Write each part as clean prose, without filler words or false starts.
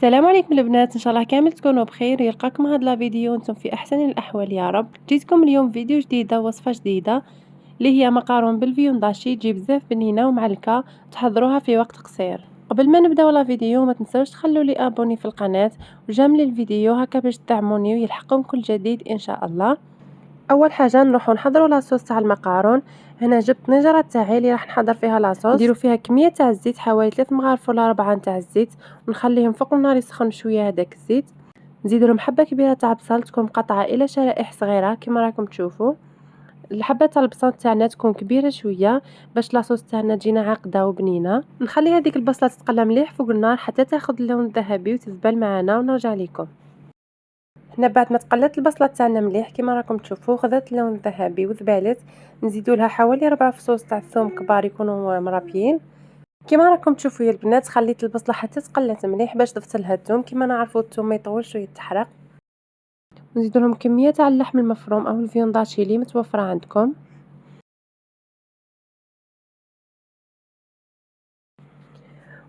السلام عليكم البنات، ان شاء الله كامل تكونوا بخير. يلقاكم هذا الفيديو وانتم في احسن الاحوال يا رب. جيتكم اليوم فيديو جديده، وصفه جديده اللي هي مقارون بالفيونداشي. تجي بزاف بنينه ومعلكه، تحضروها في وقت قصير. قبل ما نبداو لا فيديو ما تنسوش تخلوا لي ابوني في القناه وجاملي الفيديو هكا باش تدعموني ويلحقكم كل جديد ان شاء الله. اول حاجه نروحوا نحضروا لاصوص تاع المقارون. هنا جبت نجره تاعي اللي راح نحضر فيها لاصوص. نديروا فيها كميه تاع الزيت، حوالي 3 مغارف ولا 4 تاع الزيت، ونخليهم فوق النار يسخن شويه هذاك الزيت. نزيد لهم حبه كبيره تاع بصل تكون مقطعه الى شرائح صغيره كما راكم تشوفوا. الحبه تاع البصل تاعنا تكون كبيره شويه باش لاصوص تاعنا تجينا عاقده وبنينه. نخلي هذيك البصله تتقلى مليح فوق النار حتى تاخذ اللون الذهبي وتذبل معنا ونرجع لكم. هنا بعد ما تقلت البصله تاعنا مليح كما راكم تشوفوا خذت اللون الذهبي وذبلت، نزيدوا لها حوالي 4 فصوص تاع الثوم كبار يكونوا مرابيين كما راكم تشوفوا يا البنات. خليت البصله حتى تقلت مليح باش ضفت لها الثوم. كما نعرفوا الثوم ما يطولش ويتحرق. نزيدوا لهم كميه تاع اللحم المفروم او الفيونداشي اللي متوفره عندكم.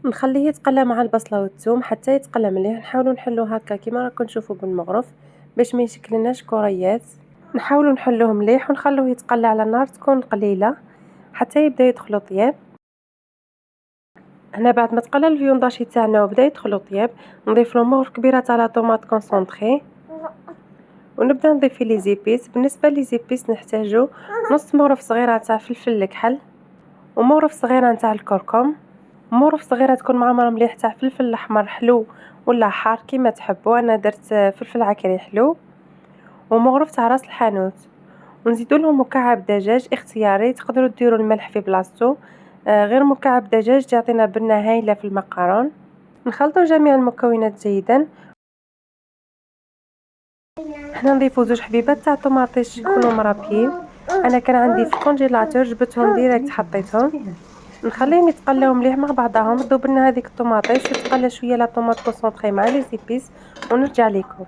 نخليه يتقلى مع البصله والثوم حتى يتقلى مليح. نحاولوا نحلوه هكا كما راكم تشوفوا بالمغرف باش ما يشكلناش كريات. نحاولوا نحلوه مليح ونخلوه يتقلى على النار تكون قليله حتى يبدا يدخل طياب. هنا بعد ما تقلى الفيونداشي تاعنا وبدا يدخل طياب نضيف له مغرف كبيره تاع لا طوماط كونسونطري، ونبدا نضيف لي زيبيس. بالنسبه لي زيبيس نحتاجو نص مغرف صغيره تاع فلفل الكحل، ومغرف صغيره نتاع الكركم، مغرف صغيره تكون معمره مليح تاع فلفل الاحمر حلو ولا حار كيما تحبوا. انا درت فلفل عكري حلو، ومغرف تاع راس الحانوت. ونزيدوا لهم مكعب دجاج اختياري، تقدروا ديروا الملح في بلاصتو، غير مكعب دجاج تعطينا بنه هايله في المقارون. نخلطوا جميع المكونات جيدا. حنا نضيفوا زوج حبيبات تاع طوماطيش يكونوا مرابيين. انا كان عندي في الكونجيلاتور جبتهم ديريكت حطيتهم. نخليهم يتقلاو مليح مع بعضهم. ذوب لنا هذيك الطوماطيش وتقلى شويه لا طوماط كونسونطري مع لي زيبيس ونرجع لكم.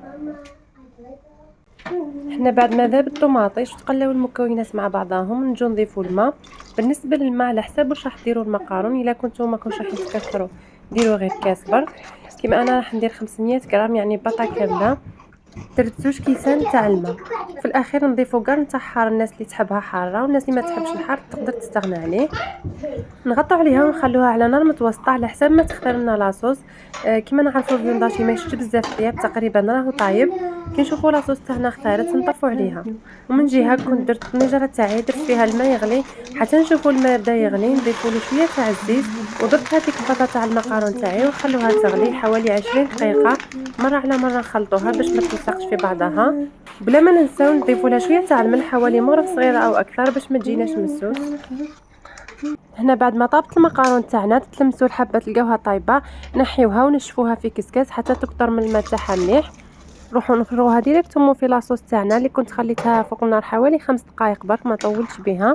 حنا بعد ما ذاب الطوماطيش وتقلاو المكونات مع بعضهم نجو نضيفوا الماء. بالنسبه للماء على حساب واش راح ديروا المقارون. الا كنتو ما كنتوش راح تكثروا ديروا غير كاس برك. كيما انا راح ندير 500 غرام يعني باطا كامله. درت 2 كيسان تاع الماء. في الاخير نضيفوا كاع نتاع حار، الناس اللي تحبها حاره والناس اللي ما تحبش الحار تقدر تستغنى عليه. نغطوا عليها ونخلوها على نار متوسطه على حساب ما تختار لنا لاصوص. كما نعرفوا الفيونداشي ما يشدش بزاف طياب، تقريبا راهو طايب. كي نشوفوا لاصوص تاعنا اختارت نطفوا عليها. ومن جهه كنت درت النجره تاعي درت فيها الماء يغلي حتى نشوفوا الماء بدا يغلي نضيفوا له شويه تاع الزيت، وضربت هذيك البطاطا تاع المقارون تاعي ونخلوها تغلي حوالي 20 دقيقه. مره على مره نخلطوها باش ما تلصقش في بعضها. بلا ما ننساو نضيفوا لها شويه تاع الملح حوالي مغرف صغيره او اكثر باش ما تجيناش مسوس. هنا بعد ما طابت المقارون تاعنا تتلمسوا الحبه تلقاوها طايبه، نحيوها ونشفوها في كسكاس حتى تكثر من الماء تاعها مليح. نروحوا نفروها ديريكتومون في لاصوص تاعنا اللي كنت خليتها فوق النار حوالي 5 دقائق برك ما طولتش بها.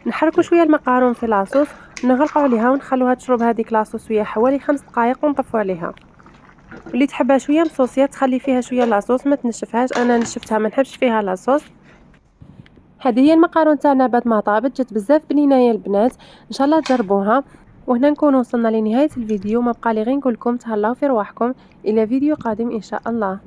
نحركوا شويه المقارون في لاصوص ونغرقوا عليها ونخلوها تشرب هذيك لاصوص ويا حوالي 5 دقائق ونطفوا عليها. اللي تحبها شويه مصوصيه تخلي فيها شويه لاصوص ما تنشفهاش. انا نشفتها ما نحبش فيها لاصوص. هذه هي المقارون تاعنا بعد ما طابت جات بزاف بنينه يا البنات. ان شاء الله تجربوها. وهنا نكون وصلنا لنهايه الفيديو. ما بقى لي غير نقول لكم تهلاو في رواحكم الى فيديو قادم ان شاء الله.